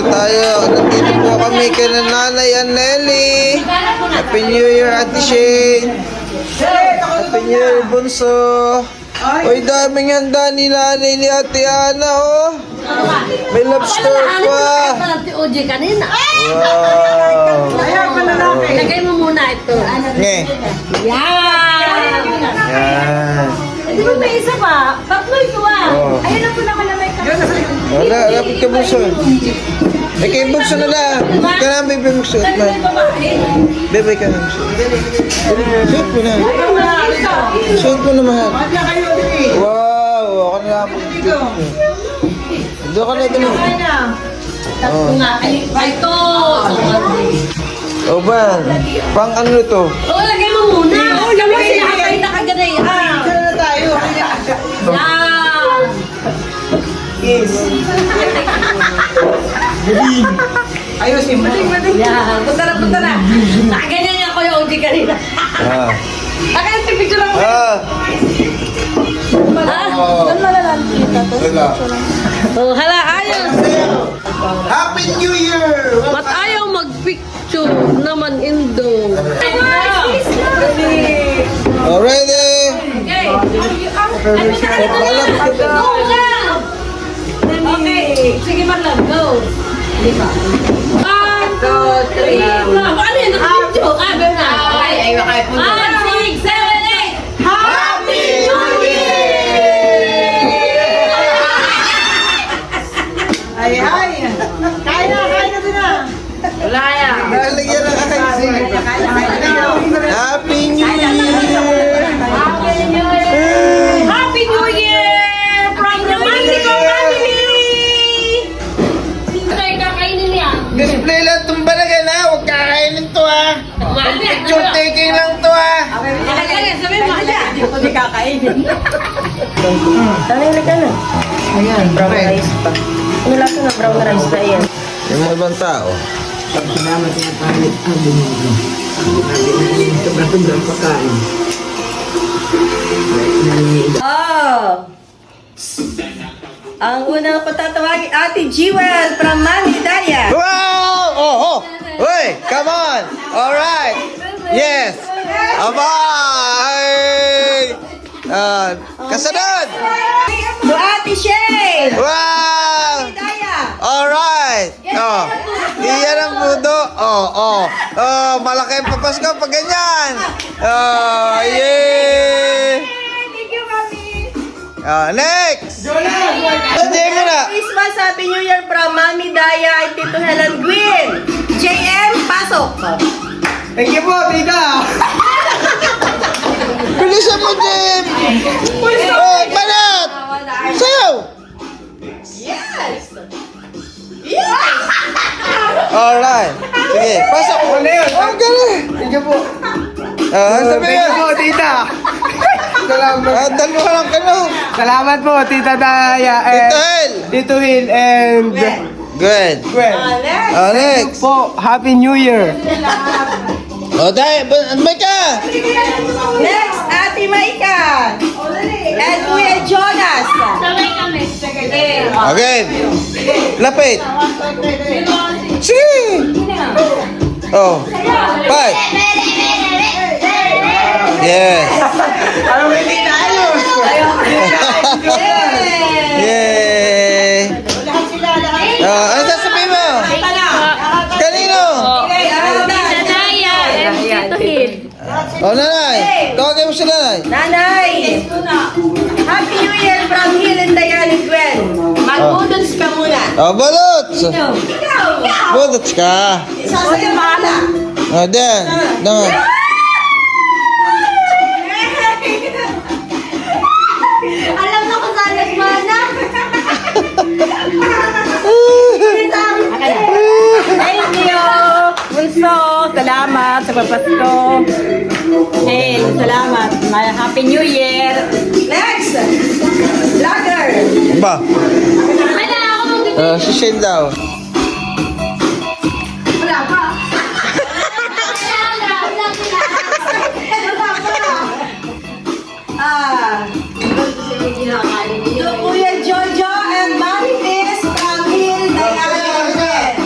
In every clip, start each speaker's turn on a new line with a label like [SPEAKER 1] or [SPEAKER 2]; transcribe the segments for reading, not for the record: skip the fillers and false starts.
[SPEAKER 1] tayo. Nandito po kami kay Nanay Anneli. Happy New Year, Ate Shane. Happy New Year, Bunso. Uy, daming handa ni Nanay ni Ate Ana, oh. May lobster pa.
[SPEAKER 2] OJ kanina.
[SPEAKER 1] Wow.
[SPEAKER 2] Lagay mo muna ito.
[SPEAKER 1] Nge.
[SPEAKER 2] Yan!
[SPEAKER 1] Yan.
[SPEAKER 2] Di ba may isa pa? Tatlo ito
[SPEAKER 1] Oh.
[SPEAKER 2] Ayun na po naman na may
[SPEAKER 1] Wala, lapit ka, Bunso. Ay, kay Bunso na lang. Ka na, baby, Bunso. Bebe ka na, Bunso. Suot mo na. Suot mo na, mahal. Wow, ako na lang. Doon ka na, doon.
[SPEAKER 2] Tatlo nga. Ay, ito!
[SPEAKER 1] O ba, pang ano to?
[SPEAKER 2] Oo, lagay mo muna. Oo, naman sinakay na kaganay. Yan!
[SPEAKER 3] Yes. Ayusin mo.
[SPEAKER 2] Yan. Punta na. Nakaganyan niya ako yung OJ kanina.
[SPEAKER 1] Ah.
[SPEAKER 2] Akin, picture lang.
[SPEAKER 1] Ah. Wala.
[SPEAKER 2] Oh, hala, ayaw.
[SPEAKER 1] Happy New Year!
[SPEAKER 2] Ba't ayaw mag-picture naman, Indo?
[SPEAKER 1] Already?
[SPEAKER 2] Okay, sige Marlon, go. One, two, three, four. Ano yun? Naka-picture? Meron na. Ay, makaya po. 5, 6, 7, 8. Happy New Year!
[SPEAKER 3] Ay. Kain na din na.
[SPEAKER 2] Wala yan.
[SPEAKER 1] Nalagyan ng icing. Happy New Year!
[SPEAKER 2] Happy New Year! Happy New Year! From the Mantico family! Sino kayo kakainin niya?
[SPEAKER 1] Display lang itong balagan ha. Huwag kakainin to ha. Picture taking lang to ha.
[SPEAKER 2] Sabi mo,
[SPEAKER 3] Hindi ko di kakainin.
[SPEAKER 4] Tanay ka na.
[SPEAKER 3] Ayan,
[SPEAKER 4] Brown rice pa. Ano lasa na brown rice na yan?
[SPEAKER 1] Yung mga ibang tao.
[SPEAKER 3] Salamat sa palit ang bumugo. Sobrang pagkain.
[SPEAKER 4] Oh! Ang unang patatawagin, Ate Jewel from Mami Dalia.
[SPEAKER 1] Wow! Oh! Wait! Come on! Alright! Yes! Abay! Kasunod!
[SPEAKER 4] To Ate Shane.
[SPEAKER 1] Wow!
[SPEAKER 4] Daya.
[SPEAKER 1] Alright! Oh! Iyan ang pudo. Oh! Malaki ang papasko pag ganyan! Oh! Yay!
[SPEAKER 4] Thank you, Mami.
[SPEAKER 1] Next! Hindi mo na!
[SPEAKER 4] Christmas, Happy New Year from Mami Daya at Tito Helen Gwyn. JM, pasok.
[SPEAKER 3] Thank you po, tita.
[SPEAKER 1] Bilisan mo, Jim! Oh, banat! Sayaw!
[SPEAKER 4] Yes.
[SPEAKER 1] Alright. Sige, pasok.
[SPEAKER 3] Ano yun?
[SPEAKER 1] Oh, galing.
[SPEAKER 3] Thank you po.
[SPEAKER 1] Sabi
[SPEAKER 3] Thank you
[SPEAKER 1] yan.
[SPEAKER 3] po, tita. Salamat.
[SPEAKER 1] Dalawa lang ka no.
[SPEAKER 3] Salamat po, tita Daya.
[SPEAKER 1] Tito Hel.
[SPEAKER 3] Tito Hill and
[SPEAKER 1] Good.
[SPEAKER 3] Gwen.
[SPEAKER 1] Next.
[SPEAKER 3] Po, Happy New Year.
[SPEAKER 1] O, dahil, may ka.
[SPEAKER 4] Next, Ate Maika. And Kuya Jonas.
[SPEAKER 2] sabay kami.
[SPEAKER 1] Okay. Lapit. Sige. Oh. 5. Yes.
[SPEAKER 3] Ano hindi na ayos?
[SPEAKER 1] Yay. Ano sasabihin mo? Kanino?
[SPEAKER 2] Dadaya and Tito Hill.
[SPEAKER 1] O, nanay. Tawagin mo si nanay.
[SPEAKER 4] Nanay. Happy New Year from Hill and Diane Gwen. Mag-udons ka muna.
[SPEAKER 1] O, balot.
[SPEAKER 4] Ikaw.
[SPEAKER 1] Balot ka.
[SPEAKER 4] Isa sa bahala.
[SPEAKER 1] O, dan. Naman.
[SPEAKER 4] Alam na ko saan nagmana. Thank you. Bunso, salamat sa papasko. Hey, salamat. Happy New Year. Next. Vlogger.
[SPEAKER 1] Ba?
[SPEAKER 2] Wala ako mag-
[SPEAKER 1] Si Shane daw.
[SPEAKER 4] Wala pa. To Kuya Jojo and Mami Liz from Hill Diane.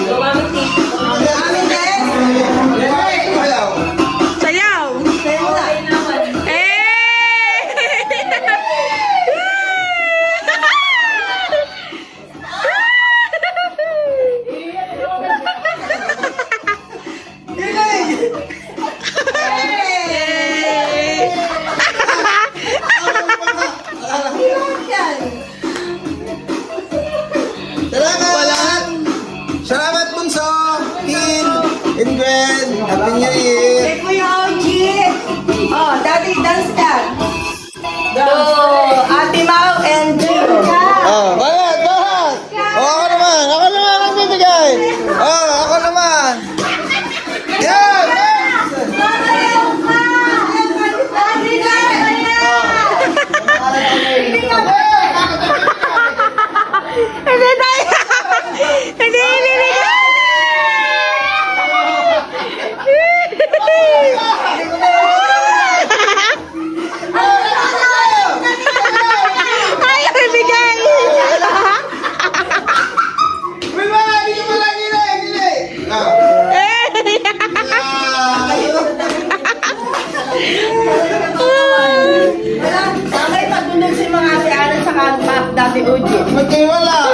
[SPEAKER 4] Daddy Uji.
[SPEAKER 1] Ba't kayo wala?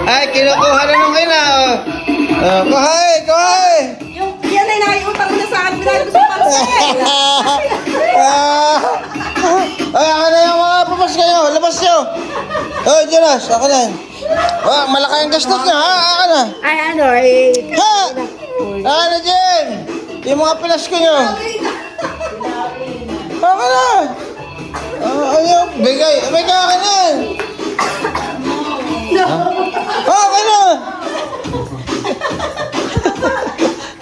[SPEAKER 1] Ay, kinukuha na nung ina, oh. Kuhay!
[SPEAKER 4] Yan ay naiutang na sa akin. Pinag ko sa parcel.
[SPEAKER 1] Ay, ako na yung mga papas kayo. Labas nyo. Oh, Jonas, ako na. Oh, malaki ang gastos nyo, ha? Ako na.
[SPEAKER 4] Ay, ano, eh.
[SPEAKER 1] Ha! Ako na, Jen. Yung mga pilas ko nyo. Ako na. Ayaw, bigay. Bigay ako na. Ako na.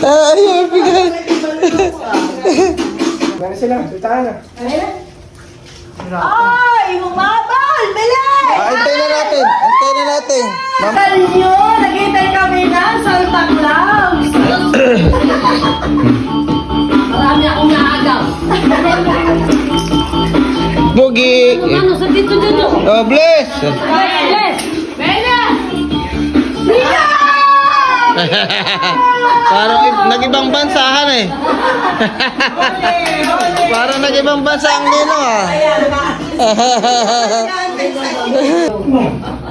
[SPEAKER 1] Ayaw, bigay.
[SPEAKER 3] Meron sila, sultahan na.
[SPEAKER 4] Ay, humabal! Bilis!
[SPEAKER 1] Antayin na natin. Antayin na natin. Ma'am.
[SPEAKER 4] Nyo, naghintay kami na Santa Claus.
[SPEAKER 2] Marami akong naagaw.
[SPEAKER 1] Bugi.
[SPEAKER 2] Ano, sa dito dito.
[SPEAKER 1] Oh, bless.
[SPEAKER 2] Yes! Bella!
[SPEAKER 1] Parang nag-ibang bansahan eh. Parang nag-ibang bansa ang nino ah.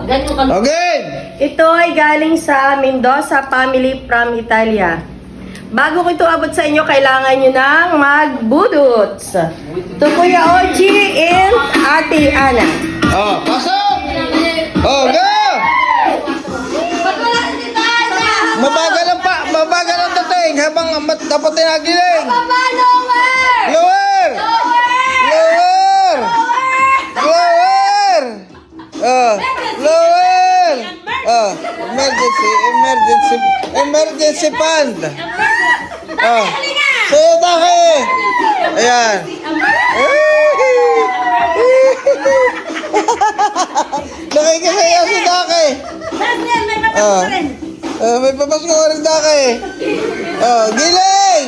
[SPEAKER 2] Ganyan ka.
[SPEAKER 1] Okay.
[SPEAKER 4] Ito ay galing sa Mendoza family from Italia. Bago ko ito abot sa inyo, kailangan nyo nang magbudots. To Kuya Ochi and Ate Ana.
[SPEAKER 1] Oh, pasok. Oh, go. Mabagal ang dating habang dapat tinagiling. Lower. Lower. Oh, emergency fund. Oh, sa'yo daki. Ayan. Nakikisayaw si Daki. May papasko ka rin Daki. Giling.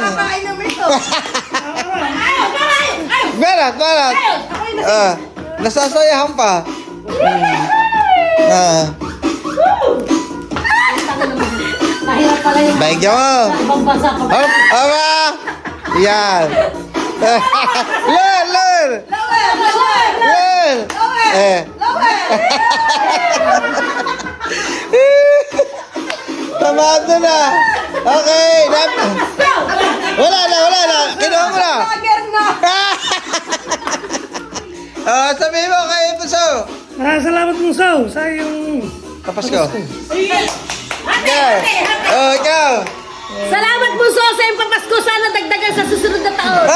[SPEAKER 1] Balat. Nasasayahan pa.
[SPEAKER 2] Mahirap pala yung
[SPEAKER 1] Baigyan mo.
[SPEAKER 2] ibang bansa pa.
[SPEAKER 1] Hop, aba. Yan. Lur. Tamado na. Okay. Wala na. Kinuha mo na. Sabihin mo kay Puso.
[SPEAKER 3] Salamat mo, Saw, sa iyong...
[SPEAKER 1] Papasko. Ikaw.
[SPEAKER 2] Salamat po sa yung papasko. Sana dagdagan sa susunod na taon.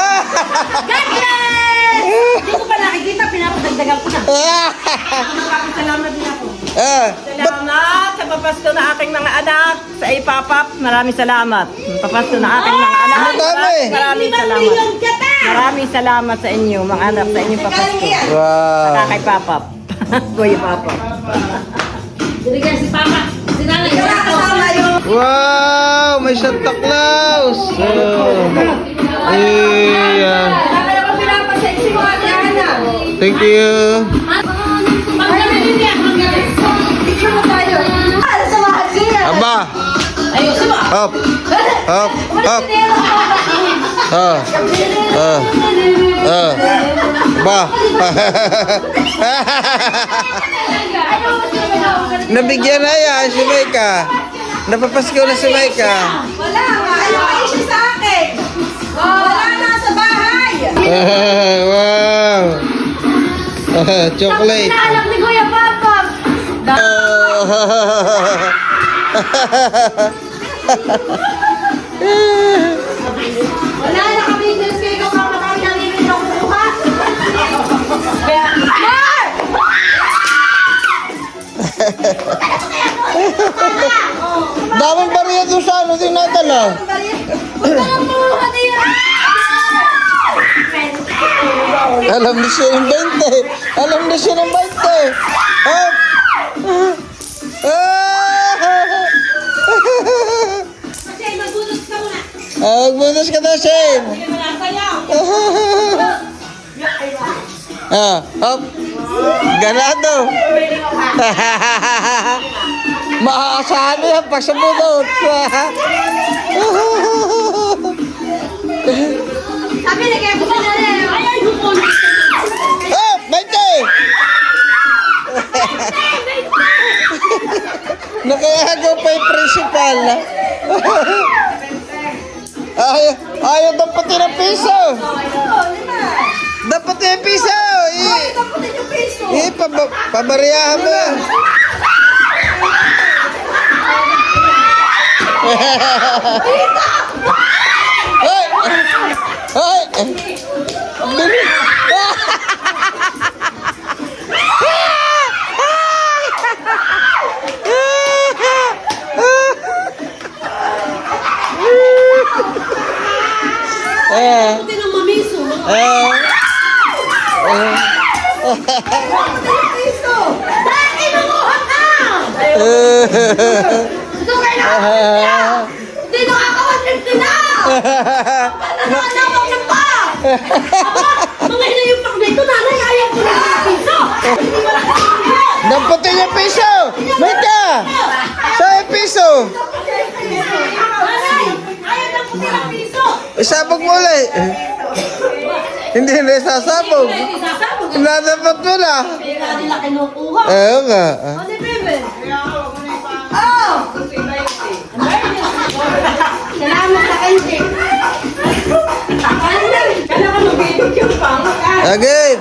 [SPEAKER 2] God bless! Hindi ko pa nakikita, pinapadagdagan ko na.
[SPEAKER 4] Salamat din ako.
[SPEAKER 1] Ba't
[SPEAKER 4] Salamat sa papasko na aking mga anak. Sa ipapap, maraming salamat. Papasko na aking mga anak.
[SPEAKER 1] Madami.
[SPEAKER 4] Maraming salamat. Maraming salamat sa inyo, mga anak, sa inyong papasko.
[SPEAKER 1] Wow.
[SPEAKER 4] Kay Papap. Kuya Papap.
[SPEAKER 2] Diligan si Papa. Si Nanay.
[SPEAKER 1] Wow, may Santa Claus. Ayan. Thank you. Aba.
[SPEAKER 2] Ayusin mo.
[SPEAKER 1] Up. Ba. Nabigyan na yan si Maika. Napapasko na si Maika.
[SPEAKER 4] Wala, ayaw kayo siya sa akin. Wala na sa bahay.
[SPEAKER 1] Wow. Chocolate.
[SPEAKER 2] Anak ni Kuya Papa.
[SPEAKER 4] Wala na kami dyan sa ikaw kung makami namin rin ako kuha.
[SPEAKER 1] Daming bariya doon sa ano din nadala. Alam na siya ng 20. Alam na siya ng 20. Hop. Magbunos ka daw, Shane. Hop. Ganado. Maaasahan niya pag sa bunot.
[SPEAKER 2] Sabi na kayo, buka na rin. Ay, bukol.
[SPEAKER 1] Oh, 20!
[SPEAKER 4] Taputin yung piso.
[SPEAKER 1] Pabariyahan mo yan. Hoy! Hoy! Bilis!
[SPEAKER 2] Buti ng mamiso.
[SPEAKER 4] Piso. Dahil kinukuha ka. Ito kayo na. Hindi nakaka-150 na. Nananawag na pa.
[SPEAKER 2] Mga ina yung pak dito, nanay, ayaw ko na ng piso. Hindi wala ka ng piso.
[SPEAKER 1] Damputin yung piso! Wait ka! Saan yung piso?
[SPEAKER 2] Nanay, ayaw na puti ng piso.
[SPEAKER 1] Isabog mo ulit. Hindi na isasabog.
[SPEAKER 2] Hindi sasabog.
[SPEAKER 1] Inadapat mo na.
[SPEAKER 2] Kaya nga nila kinukuha.
[SPEAKER 1] Oo nga.
[SPEAKER 2] Ano, Bebe?
[SPEAKER 4] Oh. Salamat sa kanji.
[SPEAKER 2] Kailangan mag-video pa.
[SPEAKER 1] Again.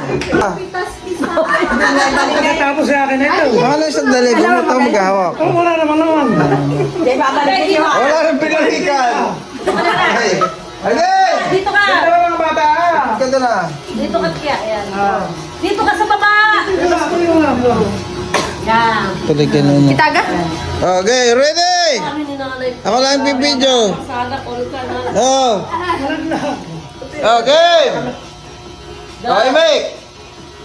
[SPEAKER 3] Tapos sa akin na ito.
[SPEAKER 1] Baka lang sandali. Bumata ko maghahawak.
[SPEAKER 3] Oh, wala naman.
[SPEAKER 4] Hindi, babalik niyo.
[SPEAKER 1] Wala nang pinalikan. Okay. Again.
[SPEAKER 2] Dito ka.
[SPEAKER 3] Mga bata.
[SPEAKER 1] Ganda na.
[SPEAKER 2] Dito ka kaya. Yan. Dito ka sa baba. Yan.
[SPEAKER 1] Tuloy ka na.
[SPEAKER 4] Itaga?
[SPEAKER 1] Okay, ready?
[SPEAKER 2] Kami ni nanay.
[SPEAKER 1] Ako lang yung video.
[SPEAKER 2] Sana all ka na.
[SPEAKER 1] Oh. Okay. Okay, Mike.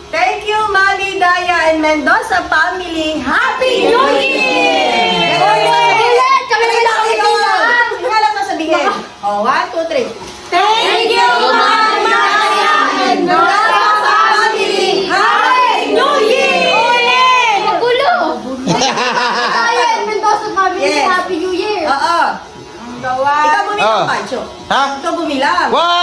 [SPEAKER 4] Thank you, Mali, Daya, and Mendoza family. Happy New Year! Ulit! Kami na lang ito! Nga lang sasabihin. Oh, 1, 2, 3.
[SPEAKER 2] Thank you, Mama Daya and Mendoza family.
[SPEAKER 4] Happy New Year! Ulit!
[SPEAKER 5] Magulo! Daya and Mendoza family,
[SPEAKER 4] Yes.
[SPEAKER 5] Happy New Year!
[SPEAKER 4] Oo. Ikaw
[SPEAKER 1] Ah.
[SPEAKER 4] bumilang, Pancho.
[SPEAKER 1] Ha?
[SPEAKER 4] Ikaw bumilang.
[SPEAKER 1] 1,